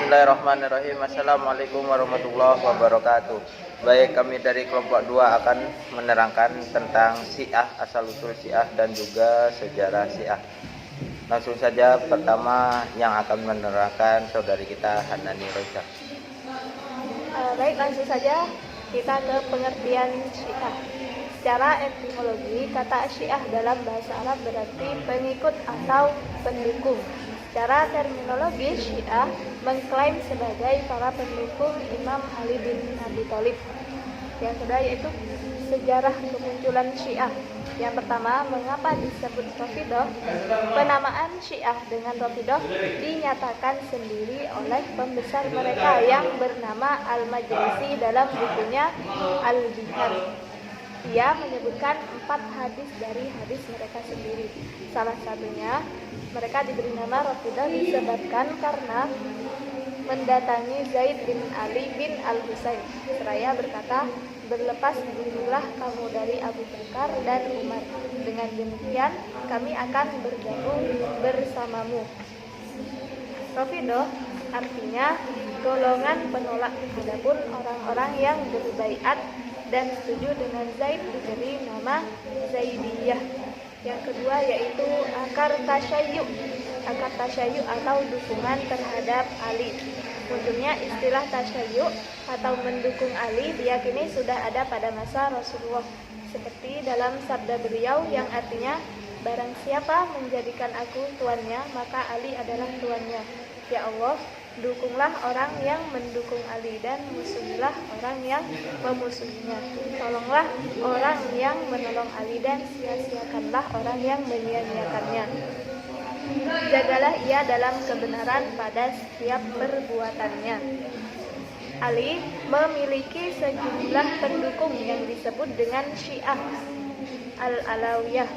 Bismillahirrahmanirrahim. Assalamualaikum warahmatullahi wabarakatuh. Baik, kami dari kelompok 2 akan menerangkan tentang Syiah, asal-usul Syiah dan juga sejarah Syiah. Langsung saja, pertama yang akan menerangkan saudari kita Hanani Roisa. Baik, langsung saja kita ke pengertian Syiah. Secara etimologi, kata Syiah dalam bahasa Arab berarti pengikut atau pendukung. Secara terminologi, Syiah mengklaim sebagai para pendukung Imam Ali bin Abi Thalib. Yang kedua yaitu sejarah kemunculan Syiah. Yang pertama, mengapa disebut Rafidhah? Penamaan Syiah dengan Rafidhah dinyatakan sendiri oleh pembesar mereka yang bernama Al-Majlisi dalam bukunya Al-Bihar. Ia menyebutkan 4 hadis dari hadis mereka sendiri. Salah satunya, mereka diberi nama Rafidhah disebabkan karena mendatangi Zaid bin Ali bin Al-Husain seraya berkata, "Berlepas dirilah kamu dari Abu Bakar dan Umar. Dengan demikian, kami akan bergabung bersamamu." Rafidhah artinya golongan penolak. Adapun orang-orang yang berbaiat dan setuju dengan Zaid diberi nama Zaidiyah. Yang kedua yaitu akar tasyayyu. Akar tasyayyu atau dukungan terhadap Ali. Munculnya istilah tasyayyu atau mendukung Ali diyakini sudah ada pada masa Rasulullah. Seperti dalam sabda beliau yang artinya, "Barang siapa menjadikan aku tuannya, maka Ali adalah tuannya. Ya Allah, dukunglah orang yang mendukung Ali dan musuhilah orang yang memusuhinya. Tolonglah orang yang menolong Ali dan sia-siakanlah orang yang menyia-nyiakannya. Jagalah ia dalam kebenaran pada setiap perbuatannya." Ali memiliki sejumlah pendukung yang disebut dengan Syiah Al-Alawiyah.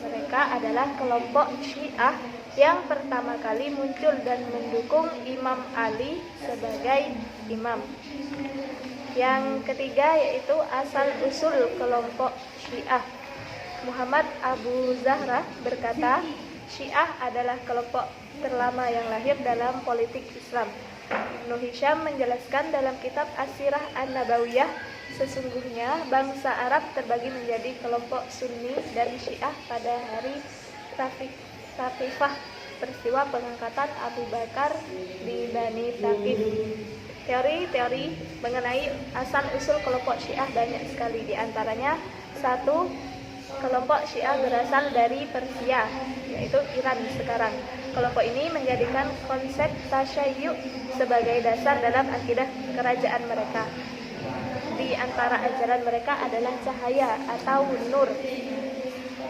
Mereka adalah kelompok Syiah yang pertama kali muncul dan mendukung Imam Ali sebagai imam. Yang ketiga yaitu asal-usul kelompok Syiah. Muhammad Abu Zahra berkata, Syiah adalah kelompok terlama yang lahir dalam politik Islam. Ibnu Hisham menjelaskan dalam kitab As-Sirah An-Nabawiyah, sesungguhnya bangsa Arab terbagi menjadi kelompok Sunni dan Syiah pada hari Thaqifah, peristiwa pengangkatan Abu Bakar di Bani Thaqif. Teori-teori mengenai asal-usul kelompok Syiah banyak sekali. Di antaranya, 1. Kelompok Syiah berasal dari Persia, yaitu Iran sekarang. Kelompok ini menjadikan konsep tasyayyu sebagai dasar dalam akidah kerajaan mereka. Di antara ajaran mereka adalah cahaya atau nur.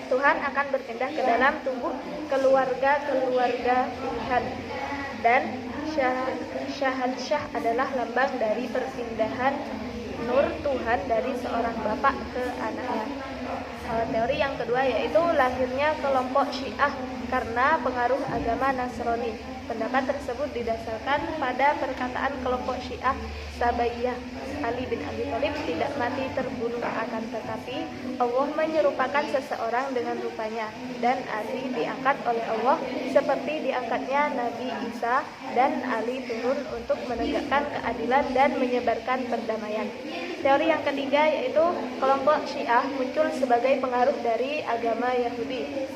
Tuhan akan berpindah ke dalam tubuh keluarga-keluarga pilihan, dan syahadah adalah lambang dari perpindahan nur Tuhan dari seorang bapak ke anaknya. Teori yang kedua yaitu lahirnya kelompok Syiah karena pengaruh agama Nasrani. Pendapat tersebut didasarkan pada perkataan kelompok Syiah Sabaiyah. Ali bin Abi Thalib tidak mati terbunuh, akan tetapi Allah menyerupakan seseorang dengan rupanya, dan Ali diangkat oleh Allah seperti diangkatnya Nabi Isa, dan Ali turun untuk menegakkan keadilan dan menyebarkan perdamaian. Teori yang ketiga yaitu kelompok Syiah muncul sebagai pengaruh dari agama Yahudi.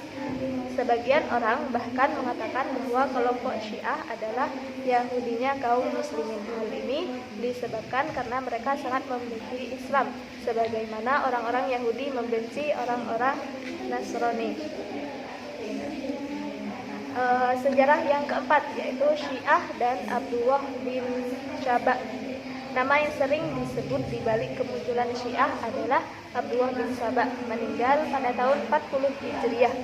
Sebagian orang bahkan mengatakan bahwa kelompok Syiah adalah Yahudinya kaum muslimin. Hal ini disebabkan karena mereka sangat membenci Islam, sebagaimana orang-orang Yahudi membenci orang-orang Nasrani. Sejarah yang keempat yaitu Syiah dan Abdullah bin Saba. Nama yang sering disebut di balik kemunculan Syiah adalah Abdullah bin Saba, meninggal pada tahun 40 Hijriah.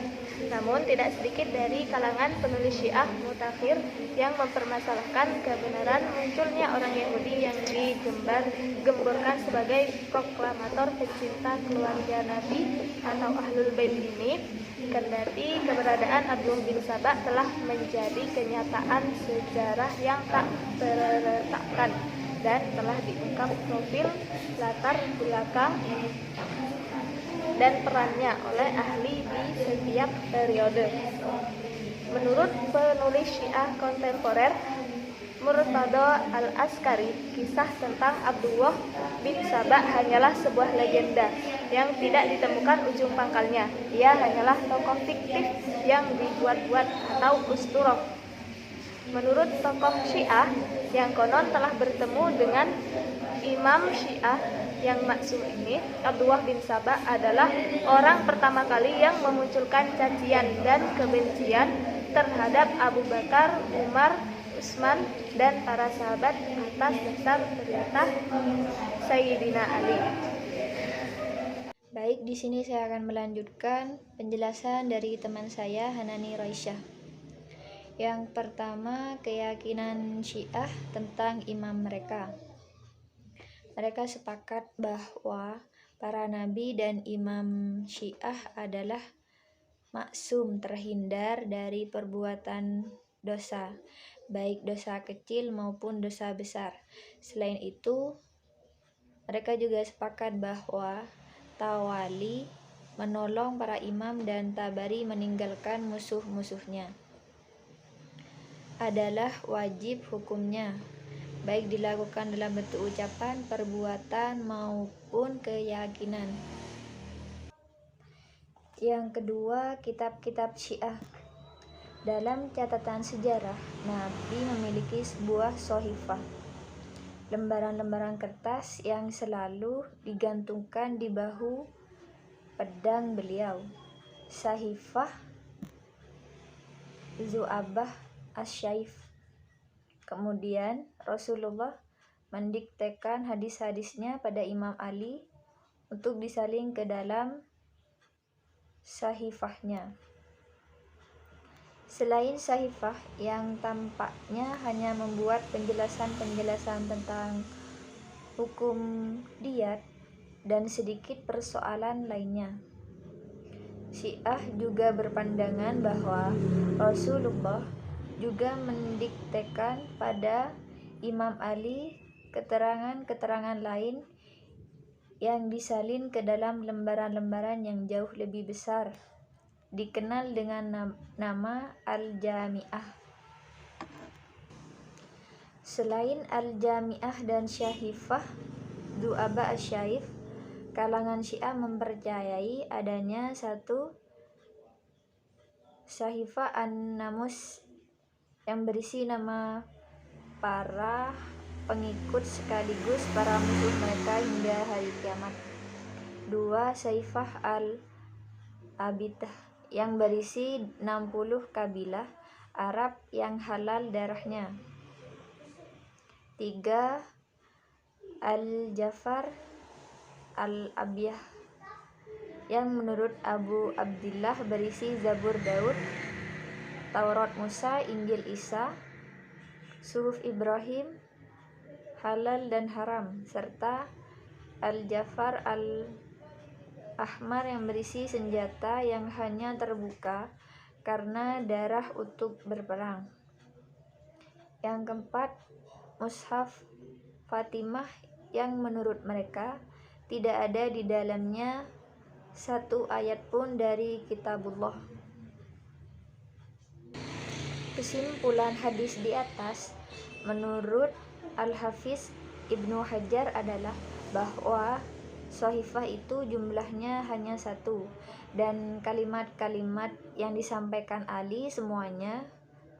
Namun tidak sedikit dari kalangan penulis Syiah mutakhir yang mempermasalahkan kebenaran munculnya orang Yahudi yang digemborkan sebagai proklamator pecinta keluarga Nabi atau Ahlul Bait ini, kendati keberadaan Abdullah bin Saba telah menjadi kenyataan sejarah yang tak terletakkan dan telah diungkap profil, latar belakang, dan perannya oleh ahli di setiap periode. Menurut penulis Syiah kontemporer, Murtado Al-Askari, kisah tentang Abdullah bin Saba hanyalah sebuah legenda yang tidak ditemukan ujung pangkalnya. Ia hanyalah tokoh fiktif yang dibuat-buat atau usturah. Menurut tokoh Syiah yang konon telah bertemu dengan Imam Syiah yang maksum ini, Abdullah bin Saba adalah orang pertama kali yang memunculkan cacian dan kebencian terhadap Abu Bakar, Umar, Utsman, dan para sahabat atas dasar perintah Sayyidina Ali. Baik, di sini saya akan melanjutkan penjelasan dari teman saya Hanani Raisyah. Yang pertama, keyakinan Syiah tentang imam mereka. Mereka sepakat bahwa para nabi dan imam Syiah adalah maksum, terhindar dari perbuatan dosa, baik dosa kecil maupun dosa besar. Selain itu, mereka juga sepakat bahwa tawali menolong para imam dan tabari meninggalkan musuh-musuhnya adalah wajib hukumnya, baik dilakukan dalam bentuk ucapan, perbuatan maupun keyakinan. Yang kedua, kitab-kitab Syiah. Dalam catatan sejarah, Nabi memiliki sebuah sohifah, lembaran-lembaran kertas yang selalu digantungkan di bahu pedang beliau. Sahifah Zu'abah Asy-Syaif. Kemudian Rasulullah mendiktekan hadis-hadisnya pada Imam Ali untuk disalin ke dalam sahifahnya. Selain sahifah yang tampaknya hanya membuat penjelasan-penjelasan tentang hukum diyat dan sedikit persoalan lainnya, Syiah juga berpandangan bahwa Rasulullah juga mendiktekan pada Imam Ali keterangan-keterangan lain yang disalin ke dalam lembaran-lembaran yang jauh lebih besar, dikenal dengan nama Al-Jami'ah. Selain Al-Jami'ah dan Sahifah Du'aba Asy-Syaif, kalangan Syiah mempercayai adanya satu Sahifah An-Namus yang berisi nama para pengikut sekaligus para musuh mereka hingga hari kiamat. Dua Sahifah Al-Abidah yang berisi 60 kabilah Arab yang halal darahnya. 3 Al-Jafar Al-Abiyah yang menurut Abu Abdillah berisi Zabur Daud, Taurat Musa, Injil Isa, Suhuf Ibrahim, halal dan haram, serta Al-Jafar Al-Ahmar yang berisi senjata yang hanya terbuka karena darah untuk berperang. Yang keempat, Mushaf Fatimah yang menurut mereka tidak ada di dalamnya satu ayat pun dari Kitabullah. Kesimpulan hadis di atas menurut Al-Hafiz Ibnu Hajar adalah bahwa Sahifah itu jumlahnya hanya satu, dan kalimat-kalimat yang disampaikan Ali semuanya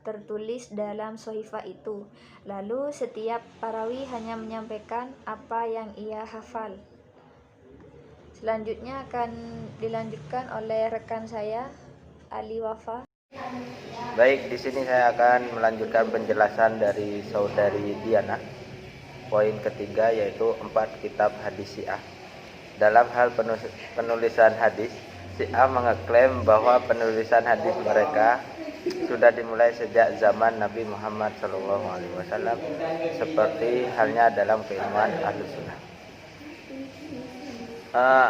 tertulis dalam Sahifah itu. Lalu setiap perawi hanya menyampaikan apa yang ia hafal. Selanjutnya akan dilanjutkan oleh rekan saya Ali Wafa. Baik, di sini saya akan melanjutkan penjelasan dari saudari Diana. Poin ketiga yaitu 4 kitab hadis Syiah. Dalam hal penulisan hadis, Syiah mengeklaim bahwa penulisan hadis mereka sudah dimulai sejak zaman Nabi Muhammad SAW, seperti halnya dalam keilmuan Ahlus Sunnah.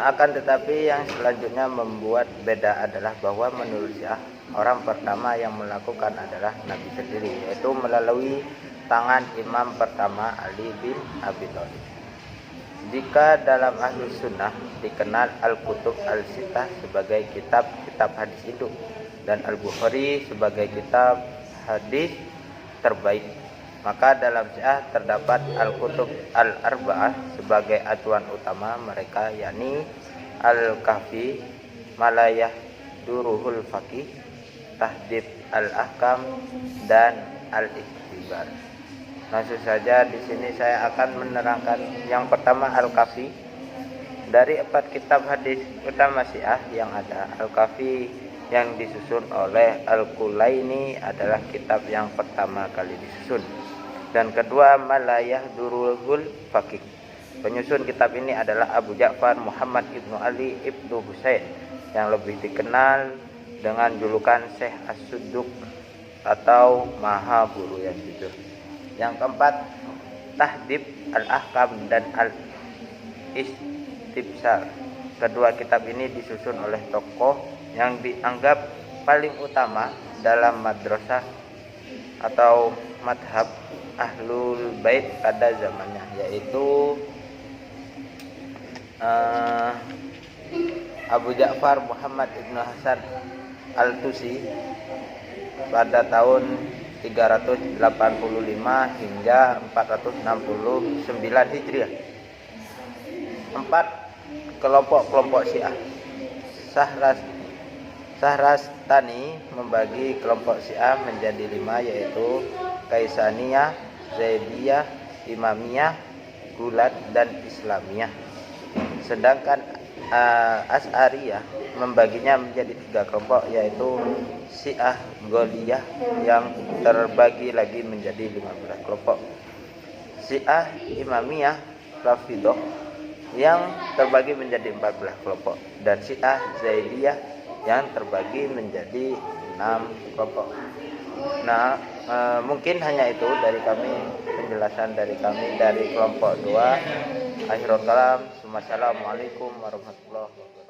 Akan tetapi yang selanjutnya membuat beda adalah bahwa menurut Syiah, orang pertama yang melakukan adalah Nabi sendiri, yaitu melalui tangan imam pertama Ali bin Abi Thalib. Jika dalam Ahlus Sunnah dikenal Al-Kutub Al-Sittah sebagai kitab-kitab hadis induk dan Al-Bukhari sebagai kitab hadis terbaik, Maka dalam Syiah terdapat Al-Kutub Al-Arba'ah sebagai acuan utama mereka, yakni Al-Kahfi, Malayah Duruhul Faqih, Tahdib Al-Ahkam, dan Al-Ikhtibar. Langsung saja di sini saya akan menerangkan yang pertama Al-Kahfi. Dari 4 kitab hadis utama Syiah yang ada, Al-Kahfi yang disusun oleh Al-Kulaini adalah kitab yang pertama kali disusun. Dan kedua, Malayah Duruhul Faqih. Penyusun kitab ini adalah Abu Ja'far Muhammad ibnu Ali ibnu Husain, yang lebih dikenal dengan julukan Syekh As-Sudduq atau Maha Guru yang jujur. Yang keempat, Tahdib Al-Ahkam dan Al-Istibsar. Kedua kitab ini disusun oleh tokoh yang dianggap paling utama dalam madrasah atau madhab Ahlul Bait pada zamannya, yaitu Abu Ja'far Muhammad ibnu Hasan Al-Tusi pada tahun 385 hingga 469 Hijriah. 4. Kelompok-kelompok Syiah. Sahrastani membagi kelompok Syiah menjadi 5, yaitu Kaisaniyah, Zaidiyah, Imamiyah, Gulat, dan Islamiyah. Sedangkan Asy'ariyah membaginya menjadi 3 kelompok, yaitu Syiah Goliyah yang terbagi lagi menjadi 15 kelompok, Syiah Imamiyah Rafidhah yang terbagi menjadi 14 kelompok, dan Syiah Zaidiyah yang terbagi menjadi 6 kelompok. Nah, mungkin hanya itu dari kami, penjelasan dari kami dari kelompok 2. Akhirul kalam. Wassalamualaikum warahmatullahi wabarakatuh.